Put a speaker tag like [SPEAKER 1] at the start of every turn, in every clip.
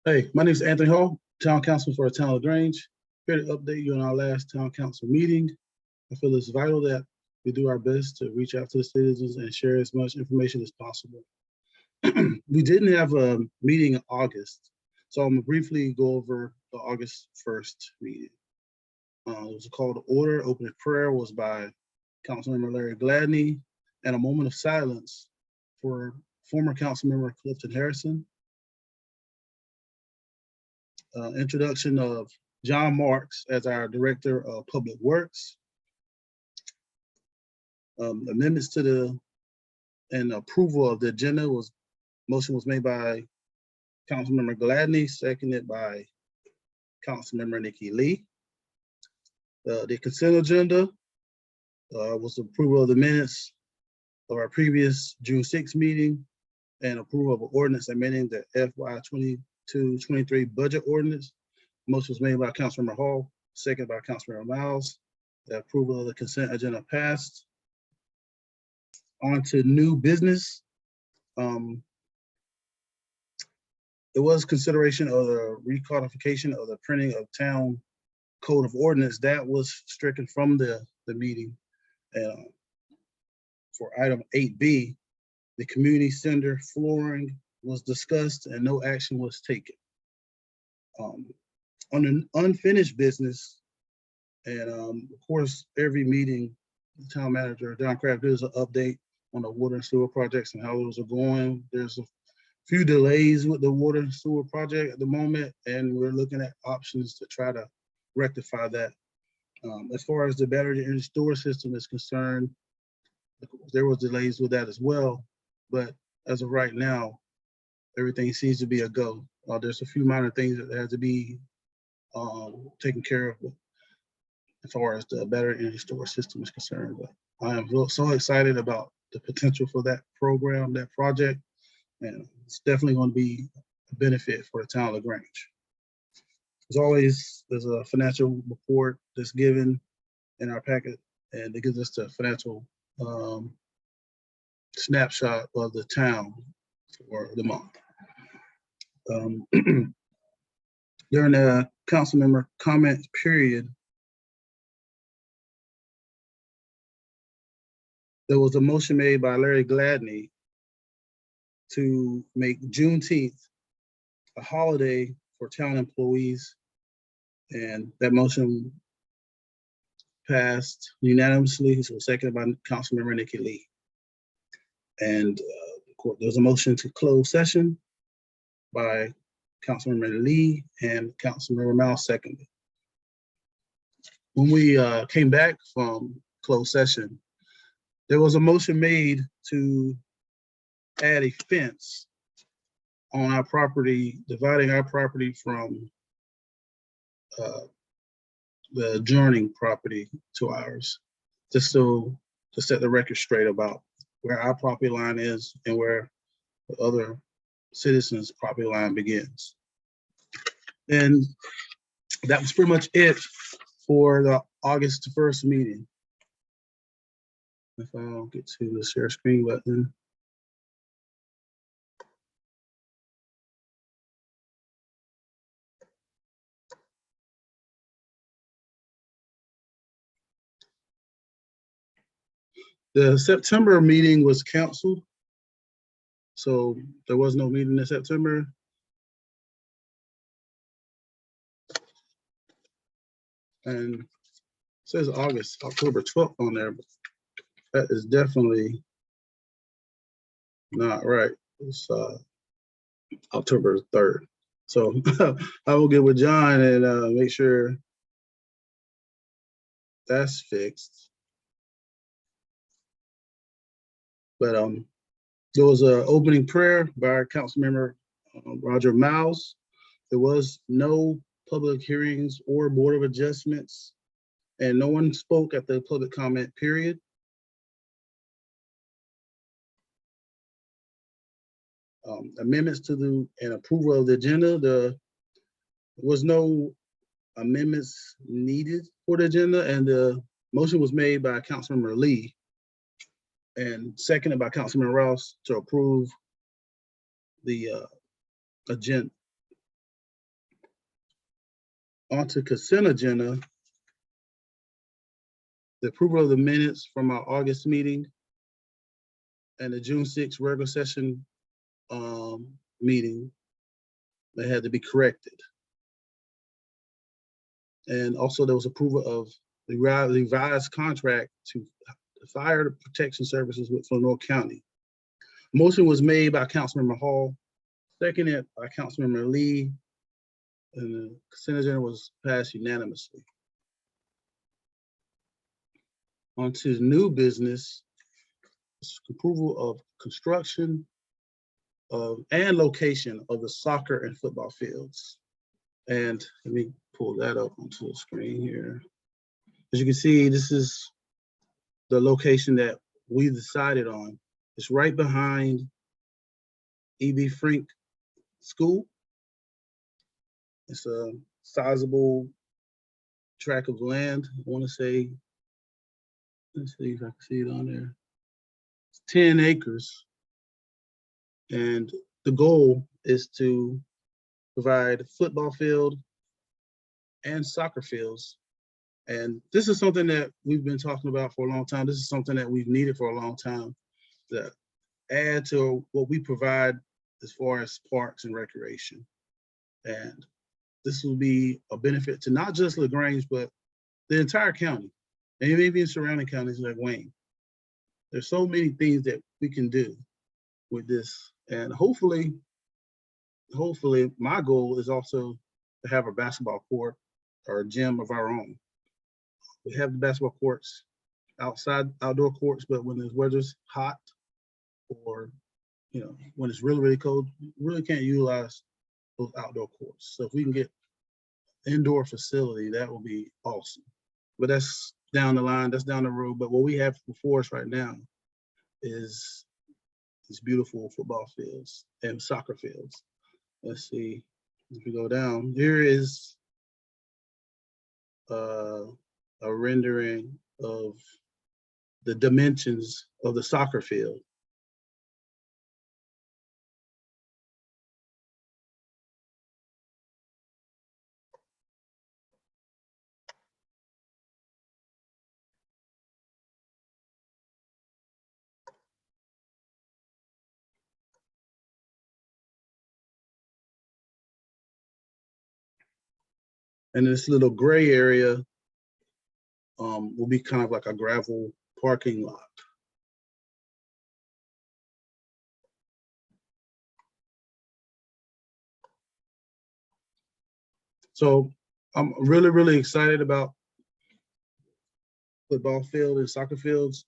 [SPEAKER 1] Hey, my name is Anthony Hall, Town Council for the Town of Grange. Here to update you on our last Town Council meeting. I feel it's vital that we do our best to reach out to the citizens and share as much information as possible. We didn't have a meeting in August, so I'm gonna briefly go over the August 1st meeting. It was a call to order. Opening prayer was by Councilmember Larry Gladney, and a moment of silence for former Councilmember Clifton Harrison. Introduction of John Marks as our Director of Public Works. Amendments to the and approval of the agenda motion was made by Councilmember Gladney, seconded by Councilmember Nikki Lee. The consent agenda was approval of the minutes of our previous June 6th meeting and approval of an ordinance amending the FY 22-23 budget ordinance. Motion was made by Councilmember Hall, seconded by Councilmember Miles. The approval of the consent agenda passed. On to new business. There was consideration of the recodification of the printing of town code of ordinance that was stricken from the meeting. For item 8B, the community center flooring was discussed and no action was taken. On an unfinished business, and of course, every meeting, the town manager, Don Kraft, gives an update on the water and sewer projects and how those are going. There's a few delays with the water and sewer project at the moment, and we're looking at options to try to rectify that. As far as the battery energy storage system is concerned, there was delays with that as well, but as of right now, everything seems to be a go. There's a few minor things that have to be taken care of as far as the battery energy storage system is concerned. But I am so excited about the potential for that program, that project, and it's definitely going to be a benefit for the town of Grange. As always, there's a financial report that's given in our packet, and it gives us the financial snapshot of the town for the month. During the council member comment period, there was a motion made by Larry Gladney to make Juneteenth a holiday for town employees, and that motion passed unanimously. It was seconded by Councilmember Nikki Lee. And there's a motion to close session by Councilmember Lee and Councilmember Mouse seconded. When we came back from closed session, there was a motion made to add a fence on our property, dividing our property from the adjoining property to ours, just to set the record straight about where our property line is and where the other citizens' property line begins. And that was pretty much it for the August 1st meeting. If I'll get to the share screen button. The September meeting was canceled, so there was no meeting in September. And it says October 12th on there, but that is definitely not right. It's October 3rd. So I will get with John and make sure that's fixed. But there was an opening prayer by our Councilmember Roger Miles. There was no public hearings or Board of Adjustments, and no one spoke at the public comment period. Amendments to and approval of the agenda. There was no amendments needed for the agenda, and the motion was made by Councilmember Lee and seconded by Councilman Rouse to approve the agenda, On to consent agenda. The approval of the minutes from our August meeting and the June 6th regular session meeting that had to be corrected. And also there was approval of the revised contract to fire protection services with North County. Motion was made by Councilmember Hall, seconded by Councilmember Lee, and the consent agenda was passed unanimously. On to new business, approval of construction and location of the soccer and football fields. And let me pull that up onto the screen here. As you can see, this is the location that we decided on. It's right behind E.B. Frank School. It's a sizable tract of land. I want to say, let's see if I can see it on there. It's 10 acres. And the goal is to provide football field and soccer fields. And this is something that we've been talking about for a long time. This is something that we've needed for a long time to add to what we provide as far as parks and recreation. And this will be a benefit to not just LaGrange, but the entire county, and maybe in surrounding counties like Wayne. There's so many things that we can do with this. And hopefully my goal is also to have a basketball court or a gym of our own. We have the basketball courts, outdoor courts, but when the weather's hot or when it's really, really cold, you really can't utilize those outdoor courts. So if we can get indoor facility, that will be awesome. But that's down the line, that's down the road. But what we have before us right now is these beautiful football fields and soccer fields. Let's see, if we go down, here is a rendering of the dimensions of the soccer field. And this little gray area will be kind of like a gravel parking lot. So I'm really, really excited about football field and soccer fields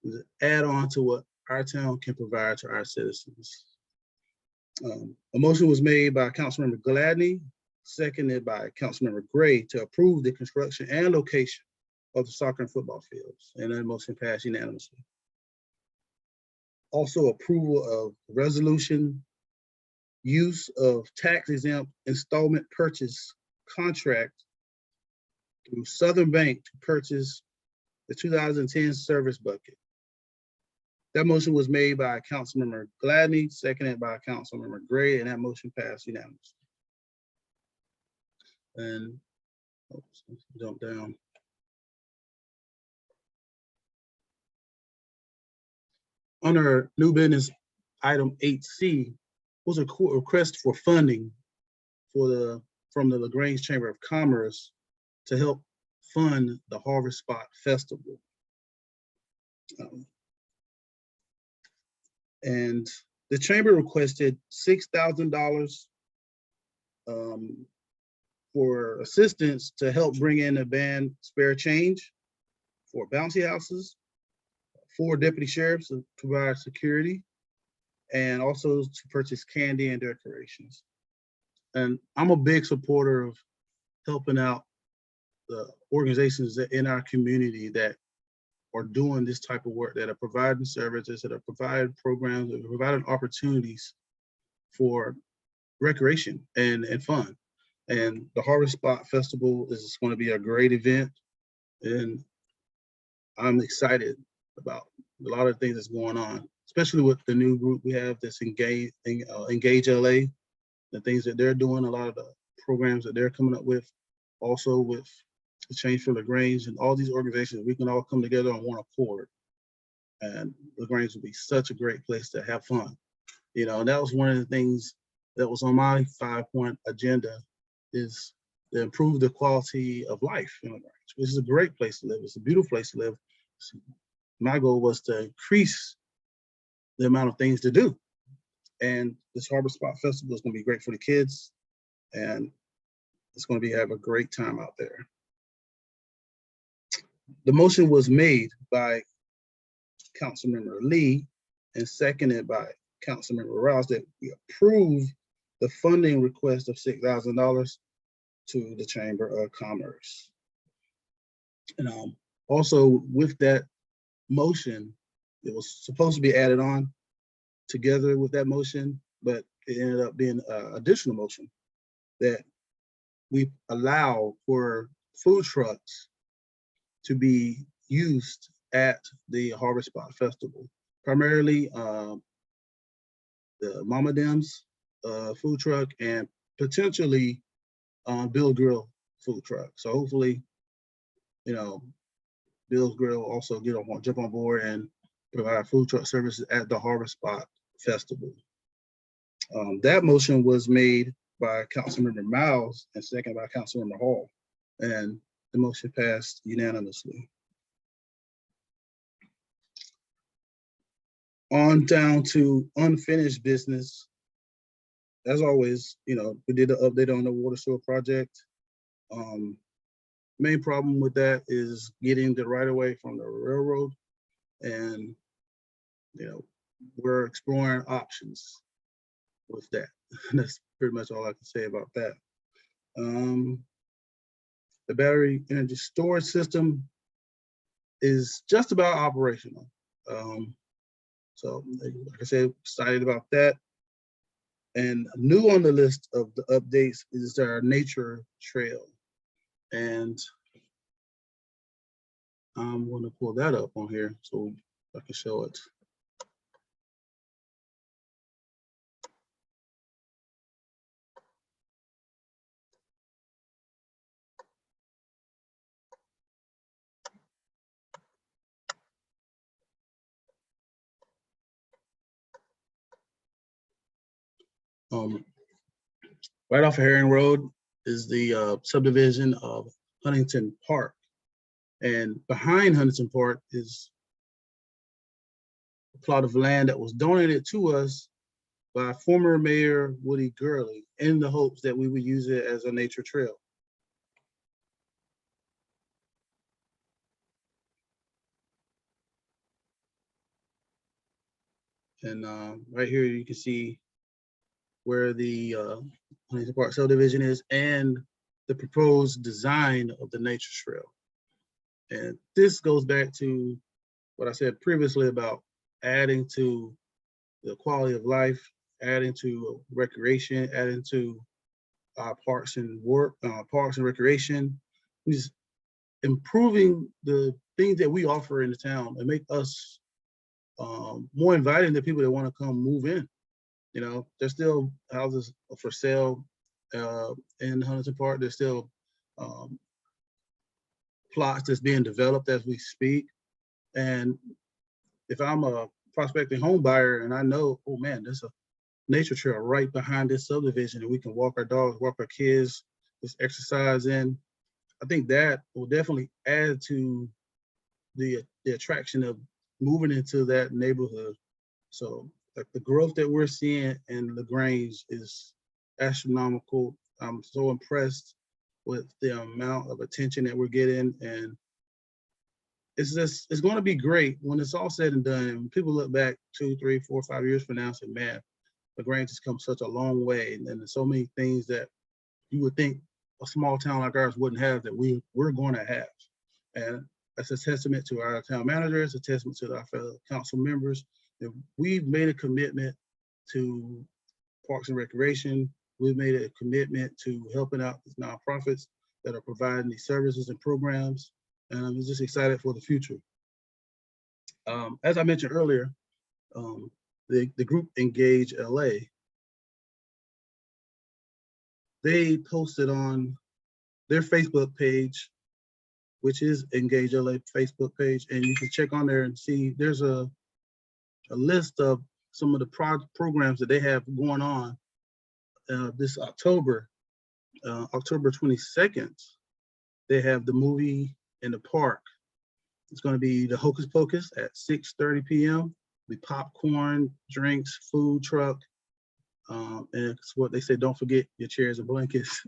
[SPEAKER 1] to add on to what our town can provide to our citizens. A motion was made by Councilmember Gladney, seconded by Councilmember Gray to approve the construction and location of the soccer and football fields, and that motion passed unanimously. Also, approval of resolution, use of tax-exempt installment purchase contract through Southern Bank to purchase the 2010 service bucket. That motion was made by Councilmember Gladney, seconded by Councilmember Gray, and that motion passed unanimously. And let's jump down. Under new business item 8C was a request for funding from the LaGrange Chamber of Commerce to help fund the Harvest Spot Festival. And the chamber requested $6,000 for assistance to help bring in a band spare change, for bouncy houses, 4 deputy sheriffs to provide security, and also to purchase candy and decorations. And I'm a big supporter of helping out the organizations in our community that are doing this type of work, that are providing services, that are providing programs, that are providing opportunities for recreation and fun. And the Harvest Spot Festival is going to be a great event, and I'm excited about a lot of things that's going on, especially with the new group we have that's Engage LA, the things that they're doing, a lot of the programs that they're coming up with. also with the Change for Grange and all these organizations, we can all come together on one accord. And Grange would be such a great place to have fun. You know, that was one of the things that was on my 5-point agenda, is to improve the quality of life in Grange. This is a great place to live. It's a beautiful place to live. So my goal was to increase the amount of things to do. And this Harbor Spot Festival is going to be great for the kids, and it's going to be have a great time out there. The motion was made by Councilmember Lee and seconded by Councilmember Rouse that we approve the funding request of $6,000 to the Chamber of Commerce. And also with that motion, it was supposed to be added on together with that motion, but it ended up being an additional motion that we allow for food trucks to be used at the Harbor Spot Festival, primarily the Mama Dem's food truck and potentially Bill's Grill food truck. So hopefully, you know, Bill's Grill also jump on board and provide food truck services at the Harbor Spot Festival. That motion was made by Councilmember Miles and seconded by Councilmember Hall, and the motion passed unanimously. On down to unfinished business. As always, you know, we did an update on the water sewer project. Main problem with that is getting the right of way from the railroad, and you know, we're exploring options with that. That's pretty much all I can say about that. The battery energy storage system is just about operational. So like I said, excited about that. And new on the list of the updates is our nature trail. And I'm going to pull that up on here so I can show it. Right off of Herring Road is the subdivision of Huntington Park. And behind Huntington Park is a plot of land that was donated to us by former Mayor Woody Gurley in the hopes that we would use it as a nature trail. And right here you can see where the Huntington Park subdivision is and the proposed design of the nature trail. And this goes back to what I said previously about adding to the quality of life, adding to recreation, adding to parks and recreation, just improving the things that we offer in the town and make us more inviting to people that want to come move in. You know, there's still houses for sale in Huntington Park. There's still plots that's being developed as we speak. And if I'm a prospecting home buyer and I know, oh man, there's a nature trail right behind this subdivision and we can walk our dogs, walk our kids, just exercise in, I think that will definitely add to the attraction of moving into that neighborhood. So like the growth that we're seeing in Grange is astronomical. I'm so impressed with the amount of attention that we're getting, and it's going to be great when it's all said and done. And people look back 2, 3, 4, 5 years from now and say, man, Grange has come such a long way, and there's so many things that you would think a small town like ours wouldn't have that we're going to have. And that's a testament to our town managers, a testament to our fellow council members. That we've made a commitment to Parks and Recreation. We've made a commitment to helping out these nonprofits that are providing these services and programs. And I'm just excited for the future. As I mentioned earlier, the group Engage LA, they posted on their Facebook page, which is Engage LA Facebook page, and you can check on there and see there's a list of some of the programs that they have going on this October, October 22nd. They have the movie in the park. It's going to be the Hocus Pocus at 6:30 p.m. The popcorn, drinks, food truck. And it's what they say, don't forget your chairs and blankets.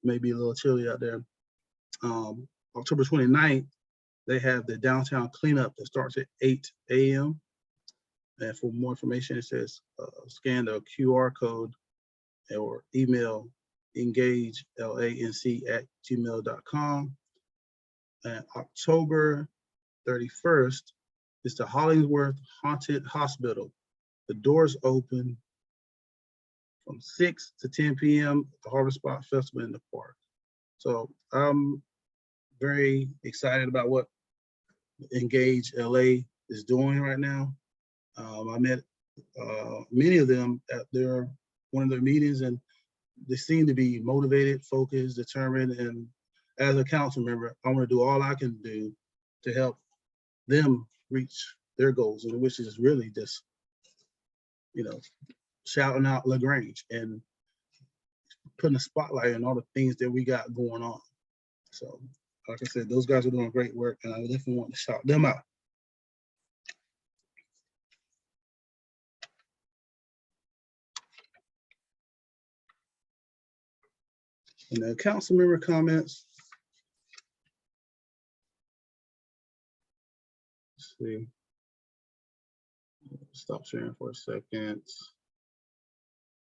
[SPEAKER 1] Maybe a little chilly out there. October 29th, they have the downtown cleanup that starts at 8 a.m. And for more information, it says scan the QR code or email engagelanc@gmail.com. And October 31st is the Hollingsworth Haunted Hospital. The doors open from 6 to 10 p.m. at the Harvest Spot Festival in the park. So I'm very excited about what Engage LA is doing right now. I met many of them at one of their meetings, and they seem to be motivated, focused, determined. And as a council member, I want to do all I can do to help them reach their goals, and which is really just, shouting out Grange and putting a spotlight on all the things that we got going on. So, like I said, those guys are doing great work, and I definitely want to shout them out. And the council member comments. Let's see. Stop sharing for a second.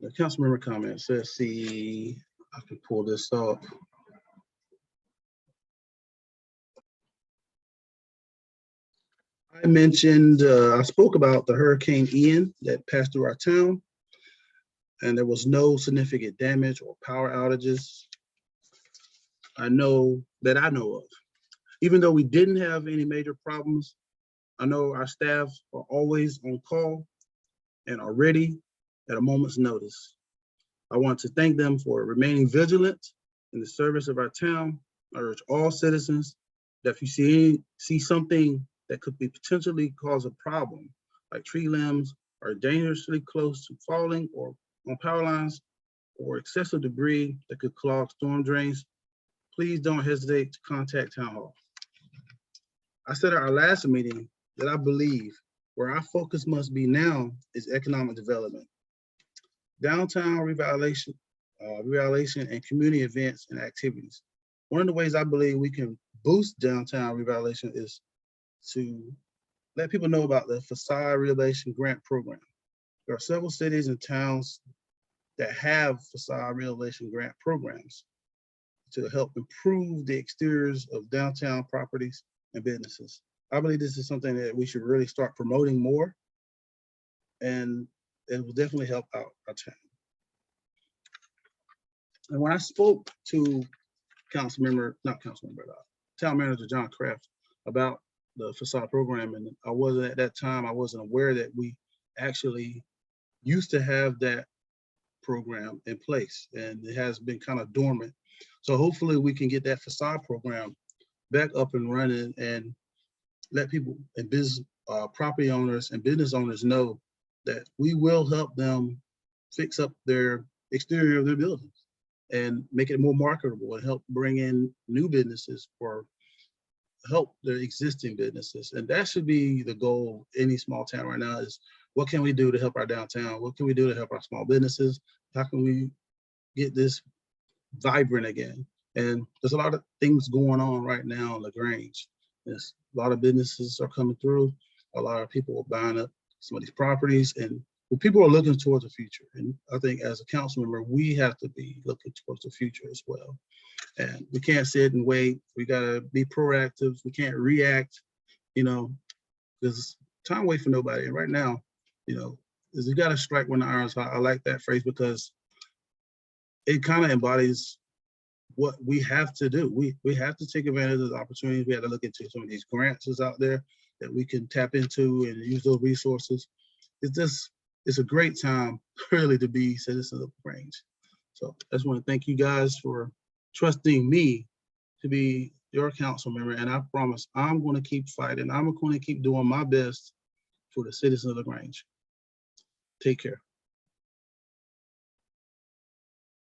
[SPEAKER 1] The council member comments. Let's see. I can pull this up. I mentioned, I spoke about the Hurricane Ian that passed through our town, and there was no significant damage or power outages I know of. Even though we didn't have any major problems, I know our staff are always on call and are ready at a moment's notice. I want to thank them for remaining vigilant in the service of our town. I urge all citizens that if you see something that could be potentially cause a problem, like tree limbs are dangerously close to falling or on power lines, or excessive debris that could clog storm drains, please don't hesitate to contact Town Hall. I said at our last meeting that I believe where our focus must be now is economic development. Downtown revitalization and community events and activities. One of the ways I believe we can boost downtown revitalization is to let people know about the Facade Rehabilitation Grant Program. There are several cities and towns that have Facade Rehabilitation Grant programs to help improve the exteriors of downtown properties and businesses. I believe this is something that we should really start promoting more, and it will definitely help out our town. And when I spoke to town manager John Kraft about the facade program, and I wasn't at that time, I wasn't aware that we actually used to have that program in place, and it has been kind of dormant. So hopefully we can get that facade program back up and running and let people and business property owners and business owners know that we will help them fix up their exterior of their buildings and make it more marketable and help bring in new businesses or help their existing businesses. And that should be the goal of any small town right now, is what can we do to help our downtown? What can we do to help our small businesses? How can we get this vibrant again? And there's a lot of things going on right now in Grange. There's a lot of businesses are coming through. A lot of people are buying up some of these properties, and people are looking towards the future. And I think as a council member, we have to be looking towards the future as well. And we can't sit and wait. We gotta be proactive. We can't react, because time wait for nobody. And right now, is you gotta strike when the iron's hot. I like that phrase because it kind of embodies what we have to do. We have to take advantage of the opportunities. We have to look into some of these grants that's out there that we can tap into and use those resources. It's a great time really to be citizens of Grange. So I just want to thank you guys for trusting me to be your council member, and I promise I'm going to keep fighting. I'm going to keep doing my best for the citizens of LaGrange. Take care.